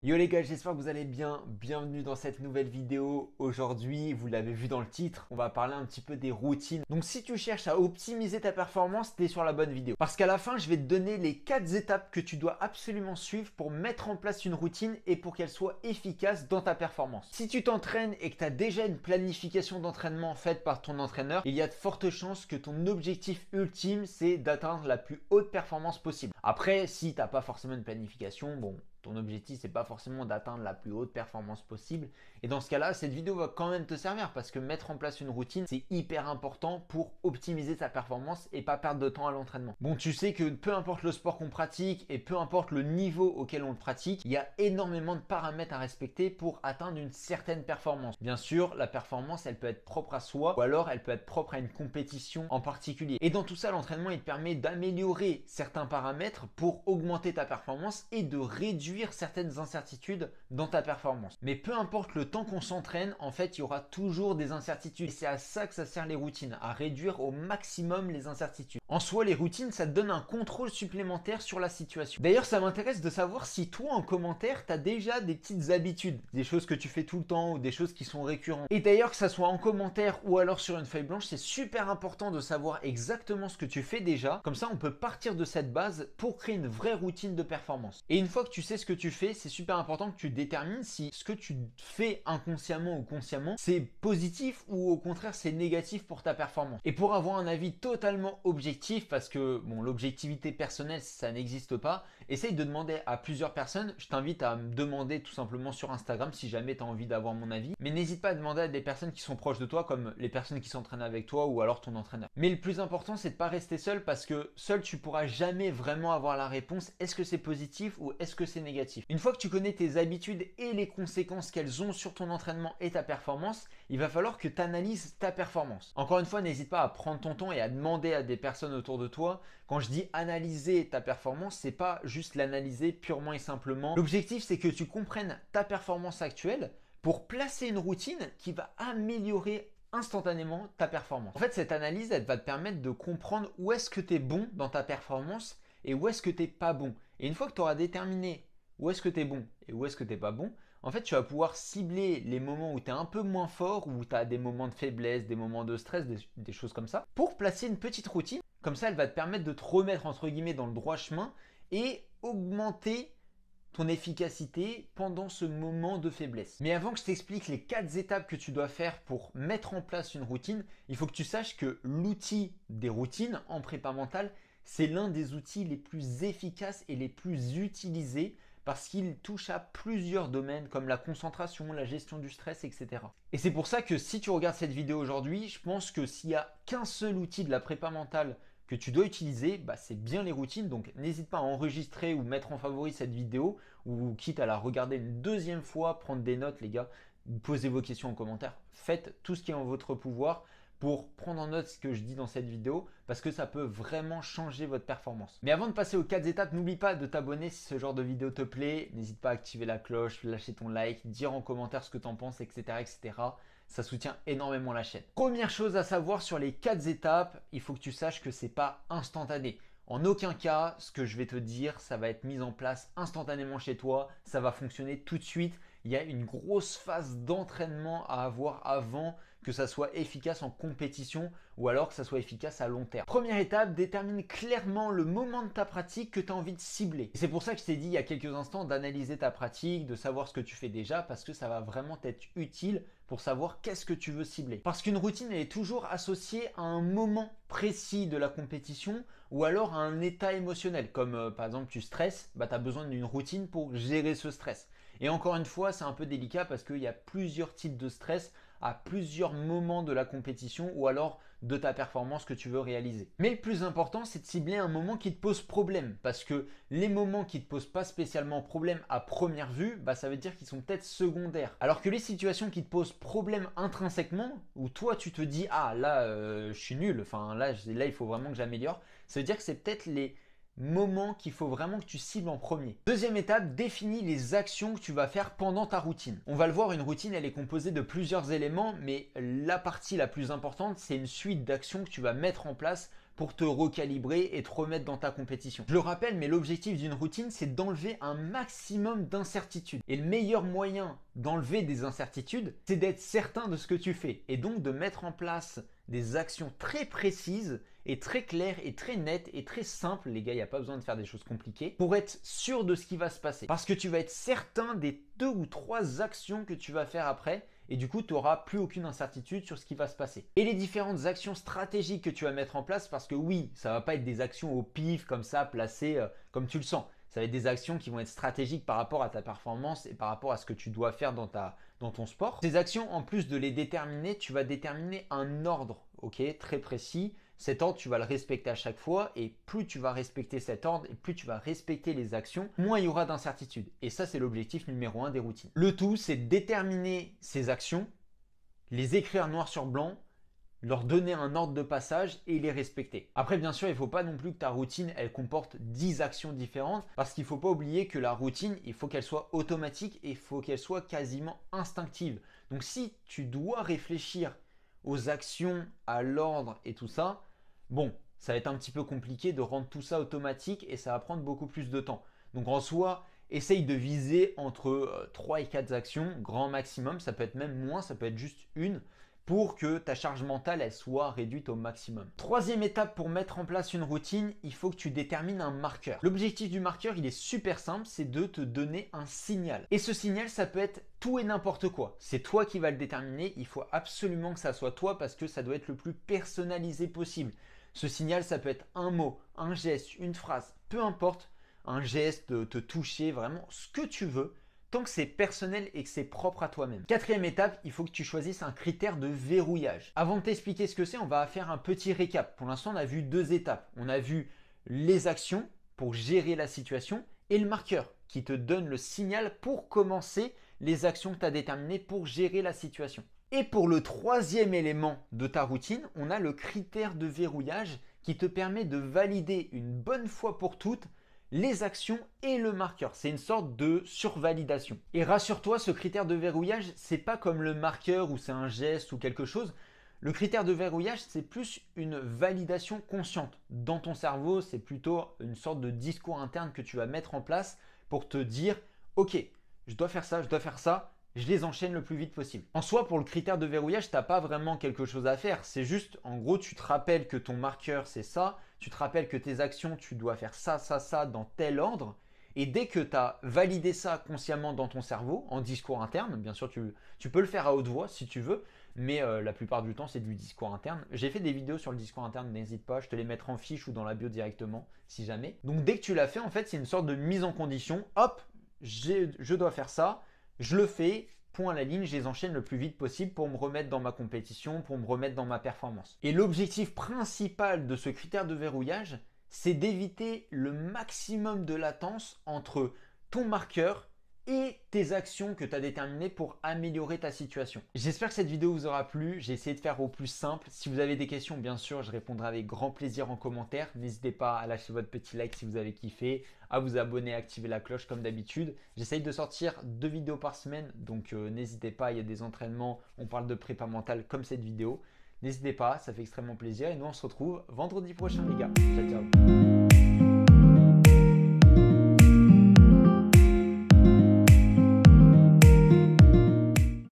Yo les gars, j'espère que vous allez bien. Bienvenue dans cette nouvelle vidéo. Aujourd'hui, vous l'avez vu dans le titre, on va parler un petit peu des routines. Donc si tu cherches à optimiser ta performance, tu es sur la bonne vidéo. Parce qu'à la fin, je vais te donner les 4 étapes que tu dois absolument suivre pour mettre en place une routine et pour qu'elle soit efficace dans ta performance. Si tu t'entraînes et que tu as déjà une planification d'entraînement faite par ton entraîneur, il y a de fortes chances que ton objectif ultime, c'est d'atteindre la plus haute performance possible. Après, si tu n'as pas forcément une planification, bon, ton objectif, c'est pas forcément d'atteindre la plus haute performance possible. Et dans ce cas-là, cette vidéo va quand même te servir parce que mettre en place une routine, c'est hyper important pour optimiser ta performance et pas perdre de temps à l'entraînement. Bon, tu sais que peu importe le sport qu'on pratique et peu importe le niveau auquel on le pratique, il y a énormément de paramètres à respecter pour atteindre une certaine performance. Bien sûr, la performance, elle peut être propre à soi ou alors elle peut être propre à une compétition en particulier. Et dans tout ça, l'entraînement, il te permet d'améliorer certains paramètres pour augmenter ta performance et de réduire certaines incertitudes dans ta performance. Mais peu importe le temps qu'on s'entraîne, en fait, il y aura toujours des incertitudes. Et c'est à ça que ça sert les routines, à réduire au maximum les incertitudes. En soi, les routines, ça te donne un contrôle supplémentaire sur la situation. D'ailleurs, ça m'intéresse de savoir si toi, en commentaire, tu as déjà des petites habitudes, des choses que tu fais tout le temps ou des choses qui sont récurrentes. Et d'ailleurs, que ça soit en commentaire ou alors sur une feuille blanche, c'est super important de savoir exactement ce que tu fais déjà. Comme ça, on peut partir de cette base pour créer une vraie routine de performance. Et une fois que tu sais ce que tu fais, c'est super important que tu détermines si ce que tu fais inconsciemment ou consciemment, c'est positif ou au contraire c'est négatif pour ta performance. Et pour avoir un avis totalement objectif, parce que bon, l'objectivité personnelle, ça n'existe pas, essaye de demander à plusieurs personnes. Je t'invite à me demander tout simplement sur Instagram si jamais tu as envie d'avoir mon avis. Mais n'hésite pas à demander à des personnes qui sont proches de toi, comme les personnes qui s'entraînent avec toi ou alors ton entraîneur. Mais le plus important, c'est de ne pas rester seul parce que seul, tu pourras jamais vraiment avoir la réponse. Est-ce que c'est positif ou est-ce que c'est négatif? Une fois que tu connais tes habitudes et les conséquences qu'elles ont sur ton entraînement et ta performance, il va falloir que tu analyses ta performance. Encore une fois, n'hésite pas à prendre ton temps et à demander à des personnes autour de toi. Quand je dis analyser ta performance, c'est pas juste l'analyser purement et simplement. L'objectif, c'est que tu comprennes ta performance actuelle pour placer une routine qui va améliorer instantanément ta performance. En fait, cette analyse, elle va te permettre de comprendre où est-ce que tu es bon dans ta performance et où est-ce que tu n'es pas bon. Et une fois que tu auras déterminé où est-ce que tu es bon et où est-ce que tu n'es pas bon, en fait, tu vas pouvoir cibler les moments où tu es un peu moins fort, où tu as des moments de faiblesse, des moments de stress, des choses comme ça, pour placer une petite routine. Comme ça, elle va te permettre de te remettre entre guillemets dans le droit chemin et augmenter ton efficacité pendant ce moment de faiblesse. Mais avant que je t'explique les 4 étapes que tu dois faire pour mettre en place une routine, il faut que tu saches que l'outil des routines en prépa mentale, c'est l'un des outils les plus efficaces et les plus utilisés parce qu'il touche à plusieurs domaines comme la concentration, la gestion du stress, etc. Et c'est pour ça que si tu regardes cette vidéo aujourd'hui, je pense que s'il n'y a qu'un seul outil de la prépa mentale que tu dois utiliser, c'est bien les routines. Donc n'hésite pas à enregistrer ou mettre en favori cette vidéo ou quitte à la regarder une deuxième fois, prendre des notes les gars, posez vos questions en commentaire. Faites tout ce qui est en votre pouvoir pour prendre en note ce que je dis dans cette vidéo parce que ça peut vraiment changer votre performance. Mais avant de passer aux 4 étapes, n'oublie pas de t'abonner si ce genre de vidéo te plaît. N'hésite pas à activer la cloche, lâcher ton like, dire en commentaire ce que tu en penses, etc., etc. Ça soutient énormément la chaîne. Première chose à savoir sur les 4 étapes, il faut que tu saches que c'est pas instantané. En aucun cas, ce que je vais te dire, ça va être mis en place instantanément chez toi, ça va fonctionner tout de suite. Il y a une grosse phase d'entraînement à avoir avant que ça soit efficace en compétition ou alors que ça soit efficace à long terme. Première étape, détermine clairement le moment de ta pratique que tu as envie de cibler. C'est pour ça que je t'ai dit il y a quelques instants d'analyser ta pratique, de savoir ce que tu fais déjà parce que ça va vraiment t'être utile pour savoir qu'est-ce que tu veux cibler. Parce qu'une routine elle est toujours associée à un moment précis de la compétition ou alors à un état émotionnel comme par exemple tu stresses, tu as besoin d'une routine pour gérer ce stress. Et encore une fois, c'est un peu délicat parce qu'il y a plusieurs types de stress à plusieurs moments de la compétition ou alors de ta performance que tu veux réaliser. Mais le plus important, c'est de cibler un moment qui te pose problème parce que les moments qui ne te posent pas spécialement problème à première vue, ça veut dire qu'ils sont peut-être secondaires. Alors que les situations qui te posent problème intrinsèquement, où toi tu te dis « Ah là, je suis nul, enfin là il faut vraiment que j'améliore », ça veut dire que c'est peut-être les moment qu'il faut vraiment que tu cibles en premier. Deuxième étape, définis les actions que tu vas faire pendant ta routine. On va le voir, une routine, elle est composée de plusieurs éléments, mais la partie la plus importante, c'est une suite d'actions que tu vas mettre en place pour te recalibrer et te remettre dans ta compétition. Je le rappelle, mais l'objectif d'une routine, c'est d'enlever un maximum d'incertitudes. Et le meilleur moyen d'enlever des incertitudes, c'est d'être certain de ce que tu fais et donc de mettre en place des actions très précises et très claires et très nettes et très simples. Les gars, il n'y a pas besoin de faire des choses compliquées pour être sûr de ce qui va se passer. Parce que tu vas être certain des 2 ou 3 actions que tu vas faire après et du coup, tu n'auras plus aucune incertitude sur ce qui va se passer. Et les différentes actions stratégiques que tu vas mettre en place, parce que oui, ça ne va pas être des actions au pif comme ça, placées comme tu le sens. Ça va être des actions qui vont être stratégiques par rapport à ta performance et par rapport à ce que tu dois faire dans ton sport. Ces actions, en plus de les déterminer, tu vas déterminer un ordre, ok, très précis. Cet ordre, tu vas le respecter à chaque fois et plus tu vas respecter cet ordre et plus tu vas respecter les actions, moins il y aura d'incertitude. Et ça, c'est l'objectif numéro 1 des routines. Le tout, c'est déterminer ces actions, les écrire noir sur blanc, leur donner un ordre de passage et les respecter. Après, bien sûr, il ne faut pas non plus que ta routine, elle comporte 10 actions différentes parce qu'il ne faut pas oublier que la routine, il faut qu'elle soit automatique et il faut qu'elle soit quasiment instinctive. Donc, si tu dois réfléchir aux actions, à l'ordre et tout ça, bon, ça va être un petit peu compliqué de rendre tout ça automatique et ça va prendre beaucoup plus de temps. Donc, en soi, essaye de viser entre 3 et 4 actions, grand maximum. Ça peut être même moins, ça peut être juste une, pour que ta charge mentale elle soit réduite au maximum. Troisième étape pour mettre en place une routine, il faut que tu détermines un marqueur. L'objectif du marqueur, il est super simple, c'est de te donner un signal. Et ce signal, ça peut être tout et n'importe quoi. C'est toi qui vas le déterminer, il faut absolument que ça soit toi parce que ça doit être le plus personnalisé possible. Ce signal, ça peut être un mot, un geste, une phrase, peu importe, un geste, de te toucher, vraiment ce que tu veux. Tant que c'est personnel et que c'est propre à toi-même. Quatrième étape, il faut que tu choisisses un critère de verrouillage. Avant de t'expliquer ce que c'est, on va faire un petit récap. Pour l'instant, on a vu 2 étapes. On a vu les actions pour gérer la situation et le marqueur qui te donne le signal pour commencer les actions que tu as déterminées pour gérer la situation. Et pour le 3e élément de ta routine, on a le critère de verrouillage qui te permet de valider une bonne fois pour toutes les actions et le marqueur. C'est une sorte de survalidation. Et rassure-toi, ce critère de verrouillage, c'est pas comme le marqueur où c'est un geste ou quelque chose. Le critère de verrouillage, c'est plus une validation consciente. Dans ton cerveau, c'est plutôt une sorte de discours interne que tu vas mettre en place pour te dire « Ok, je dois faire ça, je dois faire ça. » Je les enchaîne le plus vite possible. En soi, pour le critère de verrouillage, tu n'as pas vraiment quelque chose à faire. C'est juste, en gros, tu te rappelles que ton marqueur, c'est ça. Tu te rappelles que tes actions, tu dois faire ça, ça, ça dans tel ordre. Et dès que tu as validé ça consciemment dans ton cerveau, en discours interne, bien sûr, tu peux le faire à haute voix si tu veux, mais la plupart du temps, c'est du discours interne. J'ai fait des vidéos sur le discours interne, n'hésite pas, je te les mettrai en fiche ou dans la bio directement, si jamais. Donc, dès que tu l'as fait, en fait, c'est une sorte de mise en condition. Hop, je dois faire ça. Je le fais, point à la ligne, je les enchaîne le plus vite possible pour me remettre dans ma compétition, pour me remettre dans ma performance. Et l'objectif principal de ce critère de verrouillage, c'est d'éviter le maximum de latence entre ton marqueur et tes actions que tu as déterminées pour améliorer ta situation. J'espère que cette vidéo vous aura plu. J'ai essayé de faire au plus simple. Si vous avez des questions, bien sûr, je répondrai avec grand plaisir en commentaire. N'hésitez pas à lâcher votre petit like si vous avez kiffé, à vous abonner, à activer la cloche comme d'habitude. J'essaye de sortir 2 vidéos par semaine, donc n'hésitez pas, il y a des entraînements, on parle de prépa mentale comme cette vidéo. N'hésitez pas, ça fait extrêmement plaisir et nous on se retrouve vendredi prochain les gars. Ciao, ciao.